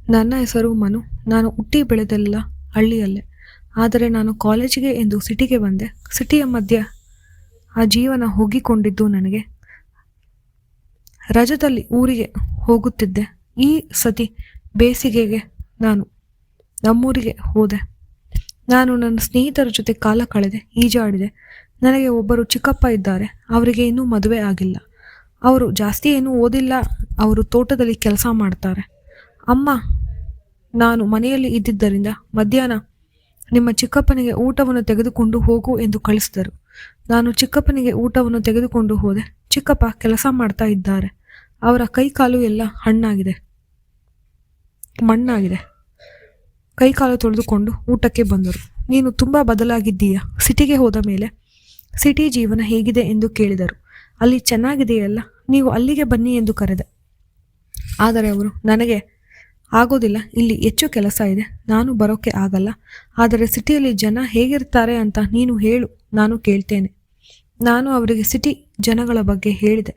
ನನ್ನ ಹೆಸರು ಮನು. ನಾನು ಹುಟ್ಟಿ ಬೆಳೆದೆಲ್ಲ ಹಳ್ಳಿಯಲ್ಲೇ. ಆದರೆ ನಾನು ಕಾಲೇಜಿಗೆ ಎಂದು ಸಿಟಿಗೆ ಬಂದೆ. ಸಿಟಿಯ ಮಧ್ಯೆ ಆ ಜೀವನ ಹೋಗಿಕೊಂಡಿದ್ದು ನನಗೆ. ರಜದಲ್ಲಿ ಊರಿಗೆ ಹೋಗುತ್ತಿದ್ದೆ. ಈ ಸತಿ ಬೇಸಿಗೆಗೆ ನಾನು ನಮ್ಮೂರಿಗೆ ಹೋದೆ. ನಾನು ನನ್ನ ಸ್ನೇಹಿತರ ಜೊತೆ ಕಾಲ ಕಳೆದೆ, ಈಜಾಡಿದೆ. ನನಗೆ ಒಬ್ಬರು ಚಿಕ್ಕಪ್ಪ ಇದ್ದಾರೆ. ಅವರಿಗೆ ಇನ್ನೂ ಮದುವೆ ಆಗಿಲ್ಲ. ಅವರು ಜಾಸ್ತಿ ಏನೂ ಓದಿಲ್ಲ. ಅವರು ತೋಟದಲ್ಲಿ ಕೆಲಸ ಮಾಡ್ತಾರೆ. ಅಮ್ಮ ನಾನು ಮನೆಯಲ್ಲಿ ಇದ್ದಿದ್ದರಿಂದ ಮಧ್ಯಾಹ್ನ ನಿಮ್ಮ ಚಿಕ್ಕಪ್ಪನಿಗೆ ಊಟವನ್ನು ತೆಗೆದುಕೊಂಡು ಹೋಗು ಎಂದು ಕಳಿಸಿದರು. ನಾನು ಚಿಕ್ಕಪ್ಪನಿಗೆ ಊಟವನ್ನು ತೆಗೆದುಕೊಂಡು ಹೋದೆ. ಚಿಕ್ಕಪ್ಪ ಕೆಲಸ ಮಾಡ್ತಾ ಇದ್ದಾರೆ. ಅವರ ಕೈಕಾಲು ಎಲ್ಲ ಮಣ್ಣಾಗಿದೆ. ಕೈಕಾಲು ತೊಳೆದುಕೊಂಡು ಊಟಕ್ಕೆ ಬಂದರು. ನೀನು ತುಂಬ ಬದಲಾಗಿದ್ದೀಯಾ ಸಿಟಿಗೆ ಹೋದ ಮೇಲೆ. ಸಿಟಿ ಜೀವನ ಹೇಗಿದೆ ಎಂದು ಕೇಳಿದರು. ಅಲ್ಲಿ ಚೆನ್ನಾಗಿದೆಯಲ್ಲ, ನೀವು ಅಲ್ಲಿಗೆ ಬನ್ನಿ ಎಂದು ಕರೆದೆ. ಆದರೆ ಅವರು ನನಗೆ ಆಗೋದಿಲ್ಲ, ಇಲ್ಲಿ ಹೆಚ್ಚು ಕೆಲಸ ಇದೆ, ನಾನು ಬರೋಕ್ಕೆ ಆಗಲ್ಲ. ಆದರೆ ಸಿಟಿಯಲ್ಲಿ ಜನ ಹೇಗಿರ್ತಾರೆ ಅಂತ ನೀನು ಹೇಳು, ನಾನು ಕೇಳ್ತೇನೆ. ನಾನು ಅವರಿಗೆ ಸಿಟಿ ಜನಗಳ ಬಗ್ಗೆ ಹೇಳಿದೆ.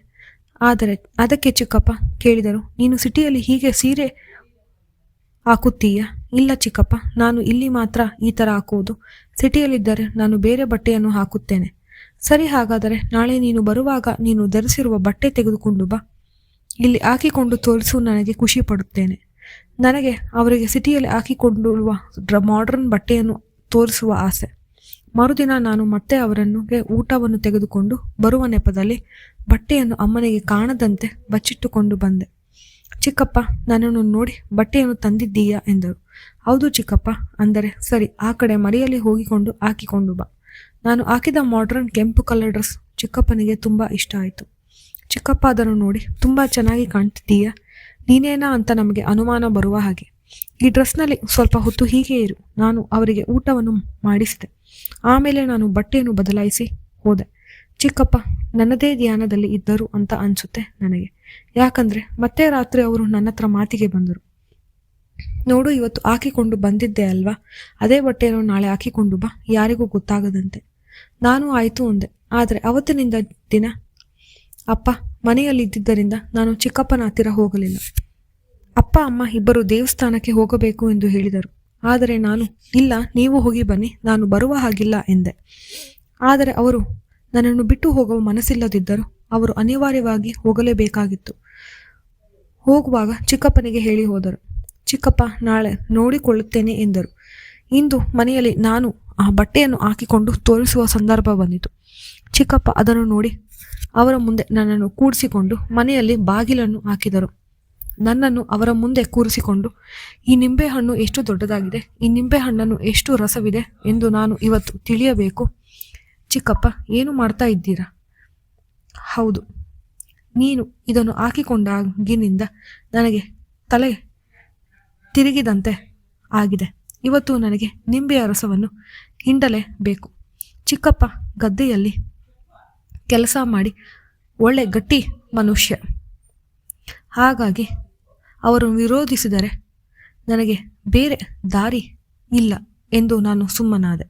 ಆದರೆ ಅದಕ್ಕೆ ಚಿಕ್ಕಪ್ಪ ಕೇಳಿದರು, ನೀನು ಸಿಟಿಯಲ್ಲಿ ಹೀಗೆ ಸೀರೆ ಹಾಕುತ್ತೀಯಾ? ಇಲ್ಲ ಚಿಕ್ಕಪ್ಪ, ನಾನು ಇಲ್ಲಿ ಮಾತ್ರ ಈ ಥರ ಹಾಕುವುದು. ಸಿಟಿಯಲ್ಲಿದ್ದರೆ ನಾನು ಬೇರೆ ಬಟ್ಟೆಯನ್ನು ಹಾಕುತ್ತೇನೆ. ಸರಿ, ಹಾಗಾದರೆ ನಾಳೆ ನೀನು ಬರುವಾಗ ನೀನು ಧರಿಸಿರುವ ಬಟ್ಟೆ ತೆಗೆದುಕೊಂಡು ಬಾ, ಇಲ್ಲಿ ಹಾಕಿಕೊಂಡು ತೋರಿಸು, ನನಗೆ ಖುಷಿ ಪಡುತ್ತೇನೆ. ನನಗೆ ಅವರಿಗೆ ಸಿಟಿಯಲ್ಲಿ ಹಾಕಿಕೊಂಡಿರುವ ಮಾಡರ್ನ್ ಬಟ್ಟೆಯನ್ನು ತೋರಿಸುವ ಆಸೆ. ಮರುದಿನ ನಾನು ಮತ್ತೆ ಅವರನ್ನಿಗೆ ಊಟವನ್ನು ತೆಗೆದುಕೊಂಡು ಬರುವ ನೆಪದಲ್ಲಿ ಬಟ್ಟೆಯನ್ನು ಅಮ್ಮನಿಗೆ ಕಾಣದಂತೆ ಬಚ್ಚಿಟ್ಟುಕೊಂಡು ಬಂದೆ. ಚಿಕ್ಕಪ್ಪ ನನ್ನನ್ನು ನೋಡಿ ಬಟ್ಟೆಯನ್ನು ತಂದಿದ್ದೀಯಾ ಎಂದರು. ಹೌದು ಚಿಕ್ಕಪ್ಪ ಅಂದರೆ. ಸರಿ, ಆ ಕಡೆ ಮರೆಯಲ್ಲಿ ಹೋಗಿಕೊಂಡು ಹಾಕಿಕೊಂಡು ಬಾ. ನಾನು ಹಾಕಿದ ಮಾಡರ್ನ್ ಕೆಂಪು ಕಲರ್ ಡ್ರೆಸ್ ಚಿಕ್ಕಪ್ಪನಿಗೆ ತುಂಬ ಇಷ್ಟ ಆಯಿತು. ಚಿಕ್ಕಪ್ಪ ಅದನ್ನು ನೋಡಿ, ತುಂಬ ಚೆನ್ನಾಗಿ ಕಾಣ್ತಿದ್ದೀಯಾ, ನೀನೇನಾ ಅಂತ ನಮಗೆ ಅನುಮಾನ ಬರುವ ಹಾಗೆ. ಈ ಡ್ರೆಸ್ನಲ್ಲಿ ಸ್ವಲ್ಪ ಹೊತ್ತು ಹೀಗೆ ಇರು. ನಾನು ಅವರಿಗೆ ಊಟವನ್ನು ಮಾಡಿಸಿದೆ. ಆಮೇಲೆ ನಾನು ಬಟ್ಟೆಯನ್ನು ಬದಲಾಯಿಸಿ ಹೋದೆ. ಚಿಕ್ಕಪ್ಪ ನನ್ನದೇ ಧ್ಯಾನದಲ್ಲಿ ಇದ್ದರು ಅಂತ ಅನಿಸುತ್ತೆ ನನಗೆ. ಯಾಕಂದರೆ ಮತ್ತೆ ರಾತ್ರಿ ಅವರು ನನ್ನ ಹತ್ರ ಮಾತಿಗೆ ಬಂದರು. ನೋಡು, ಇವತ್ತು ಹಾಕಿಕೊಂಡು ಬಂದಿದ್ದೆ ಅಲ್ವಾ, ಅದೇ ಬಟ್ಟೆಯನ್ನು ನಾಳೆ ಹಾಕಿಕೊಂಡು ಬಾ, ಯಾರಿಗೂ ಗೊತ್ತಾಗದಂತೆ. ನಾನು ಆಯಿತು ಅಂದೆ. ಆದರೆ ಅವತ್ತಿನಿಂದ ದಿನ ಅಪ್ಪ ಮನೆಯಲ್ಲಿದ್ದರಿಂದ ನಾನು ಚಿಕ್ಕಪ್ಪನ ಹತ್ತಿರ ಹೋಗಲಿಲ್ಲ. ಅಪ್ಪ ಅಮ್ಮ ಇಬ್ಬರು ದೇವಸ್ಥಾನಕ್ಕೆ ಹೋಗಬೇಕು ಎಂದು ಹೇಳಿದರು. ಆದರೆ ನಾನು ಇಲ್ಲ, ನೀವು ಹೋಗಿ ಬನ್ನಿ, ನಾನು ಬರುವ ಹಾಗಿಲ್ಲ ಎಂದೆ. ಆದರೆ ಅವರು ನನ್ನನ್ನು ಬಿಟ್ಟು ಹೋಗುವ ಮನಸ್ಸಿಲ್ಲದಿದ್ದರು. ಅವರು ಅನಿವಾರ್ಯವಾಗಿ ಹೋಗಲೇಬೇಕಾಗಿತ್ತು. ಹೋಗುವಾಗ ಚಿಕ್ಕಪ್ಪನಿಗೆ ಹೇಳಿ ಹೋದರು. ಚಿಕ್ಕಪ್ಪ ನಾಳೆ ನೋಡಿಕೊಳ್ಳುತ್ತೇನೆ ಎಂದರು. ಇಂದು ಮನೆಯಲ್ಲಿ ನಾನು ಆ ಬಟ್ಟೆಯನ್ನು ಹಾಕಿಕೊಂಡು ತೋರಿಸುವ ಸಂದರ್ಭ ಬಂದಿತು. ಚಿಕ್ಕಪ್ಪ ಅದನ್ನು ನೋಡಿ ಅವರ ಮುಂದೆ ನನ್ನನ್ನು ಕೂಡಿಸಿಕೊಂಡು ಮನೆಯಲ್ಲಿ ಬಾಗಿಲನ್ನು ಹಾಕಿದರು. ನನ್ನನ್ನು ಅವರ ಮುಂದೆ ಕೂರಿಸಿಕೊಂಡು, ಈ ನಿಂಬೆಹಣ್ಣು ಎಷ್ಟು ದೊಡ್ಡದಾಗಿದೆ, ಈ ನಿಂಬೆಹಣ್ಣನ್ನು ಎಷ್ಟು ರಸವಿದೆ ಎಂದು ನಾನು ಇವತ್ತು ತಿಳಿಯಬೇಕು. ಚಿಕ್ಕಪ್ಪ ಏನು ಮಾಡ್ತಾ ಇದ್ದೀರಾ? ಹೌದು, ನೀನು ಇದನ್ನು ಹಾಕಿಕೊಂಡಾಗಿನಿಂದ ನನಗೆ ತಲೆ ತಿರುಗಿದಂತೆ ಆಗಿದೆ. ಇವತ್ತು ನನಗೆ ನಿಂಬೆಯ ರಸವನ್ನು ಹಿಂಡಲೇಬೇಕು. ಚಿಕ್ಕಪ್ಪ ಗದ್ದೆಯಲ್ಲಿ ಕೆಲಸ ಮಾಡಿ ಒಳ್ಳೆ ಗಟ್ಟಿ ಮನುಷ್ಯ. ಹಾಗಾಗಿ ಅವರು ವಿರೋಧಿಸಿದರೆ ನನಗೆ ಬೇರೆ ದಾರಿ ಇಲ್ಲ ಎಂದು ನಾನು ಸುಮ್ಮನಾದೆ.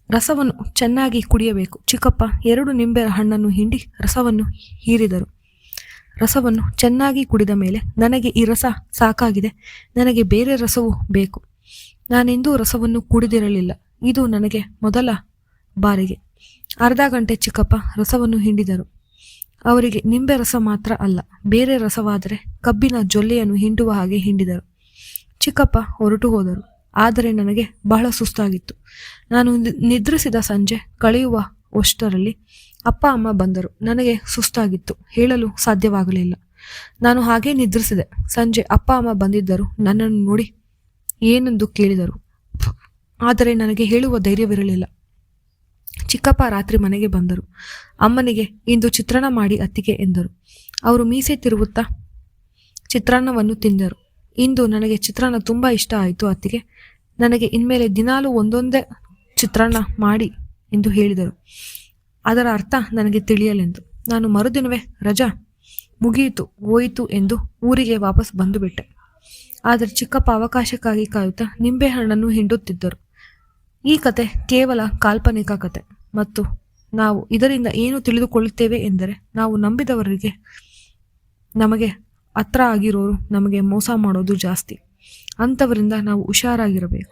ರಸವನ್ನು ಚೆನ್ನಾಗಿ ಕುಡಿಯಬೇಕು. ಚಿಕ್ಕಪ್ಪ 2 ನಿಂಬೆ ಹಣ್ಣನ್ನು ಹಿಂಡಿ ರಸವನ್ನು ಹೀರಿದರು. ರಸವನ್ನು ಚೆನ್ನಾಗಿ ಕುಡಿದ ಮೇಲೆ ನನಗೆ ಈ ರಸ ಸಾಕಾಗಿದೆ, ನನಗೆ ಬೇರೆ ರಸವೂ ಬೇಕು. ನಾನೆಂದೂ ರಸವನ್ನು ಕುಡಿದಿರಲಿಲ್ಲ. ಇದು ನನಗೆ ಮೊದಲ ಬಾರಿಗೆ. ಅರ್ಧ ಗಂಟೆ ಚಿಕ್ಕಪ್ಪ ರಸವನ್ನು ಹಿಂಡಿದರು. ಅವರಿಗೆ ನಿಂಬೆ ರಸ ಮಾತ್ರ ಅಲ್ಲ, ಬೇರೆ ರಸವಾದರೆ ಕಬ್ಬಿನ ಜೊಲ್ಲೆಯನ್ನು ಹಿಂಡುವ ಹಾಗೆ ಹಿಂಡಿದರು. ಚಿಕ್ಕಪ್ಪ ಹೊರಟು ಹೋದರು. ಆದರೆ ನನಗೆ ಬಹಳ ಸುಸ್ತಾಗಿತ್ತು. ನಾನು ನಿದ್ರಿಸಿದ ಸಂಜೆ ಕಳೆಯುವ ಅಷ್ಟರಲ್ಲಿ ಅಪ್ಪ ಅಮ್ಮ ಬಂದರು. ನನಗೆ ಸುಸ್ತಾಗಿತ್ತು, ಹೇಳಲು ಸಾಧ್ಯವಾಗಲಿಲ್ಲ. ನಾನು ಹಾಗೇ ನಿದ್ರಿಸಿದೆ. ಸಂಜೆ ಅಪ್ಪ ಅಮ್ಮ ಬಂದಿದ್ದರು. ನನ್ನನ್ನು ನೋಡಿ ಏನೆಂದು ಕೇಳಿದರು. ಆದರೆ ನನಗೆ ಹೇಳುವ ಧೈರ್ಯವಿರಲಿಲ್ಲ. ಚಿಕ್ಕಪ್ಪ ರಾತ್ರಿ ಮನೆಗೆ ಬಂದರು. ಅಮ್ಮನಿಗೆ ಇಂದು ಚಿತ್ರಾನ್ನ ಮಾಡಿ ಅತ್ತಿಗೆ ಎಂದರು. ಅವರು ಮೀಸೆ ತಿರುವುತ್ತಾ ಚಿತ್ರಾನ್ನವನ್ನು ತಿಂದರು. ಇಂದು ನನಗೆ ಚಿತ್ರಾನ್ನ ತುಂಬ ಇಷ್ಟ ಆಯಿತು ಅತ್ತಿಗೆ. ನನಗೆ ಇನ್ಮೇಲೆ ದಿನಾಲೂ ಒಂದೊಂದೇ ಚಿತ್ರಾನ್ನ ಮಾಡಿ ಎಂದು ಹೇಳಿದರು. ಅದರ ಅರ್ಥ ನನಗೆ ತಿಳಿಯಲೆಂದು ನಾನು ಮರುದಿನವೇ ರಜಾ ಮುಗಿಯಿತು ಹೋಯಿತು ಎಂದು ಊರಿಗೆ ವಾಪಸ್ ಬಂದುಬಿಟ್ಟೆ. ಆದರೆ ಚಿಕ್ಕಪ್ಪ ಅವಕಾಶಕ್ಕಾಗಿ ಕಾಯುತ್ತಾ ನಿಂಬೆಹಣ್ಣನ್ನು ಹಿಂಡುತ್ತಿದ್ದರು. ಈ ಕತೆ ಕೇವಲ ಕಾಲ್ಪನಿಕ ಕತೆ ಮತ್ತು ನಾವು ಇದರಿಂದ ಏನು ತಿಳಿದುಕೊಳ್ಳುತ್ತೇವೆ ಎಂದರೆ, ನಾವು ನಂಬಿದವರಿಗೆ ನಮಗೆ ಹತ್ರ ಆಗಿರೋರು ನಮಗೆ ಮೋಸ ಮಾಡೋದು ಜಾಸ್ತಿ. ಅಂಥವರಿಂದ ನಾವು ಹುಷಾರಾಗಿರಬೇಕು.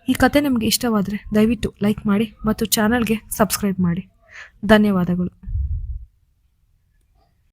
ಈ ಕತೆ ನಿಮಗೆ ಇಷ್ಟವಾದರೆ ದಯವಿಟ್ಟು ಲೈಕ್ ಮಾಡಿ ಮತ್ತು ಚಾನಲ್ಗೆ ಸಬ್ಸ್ಕ್ರೈಬ್ ಮಾಡಿ. ಧನ್ಯವಾದಗಳು.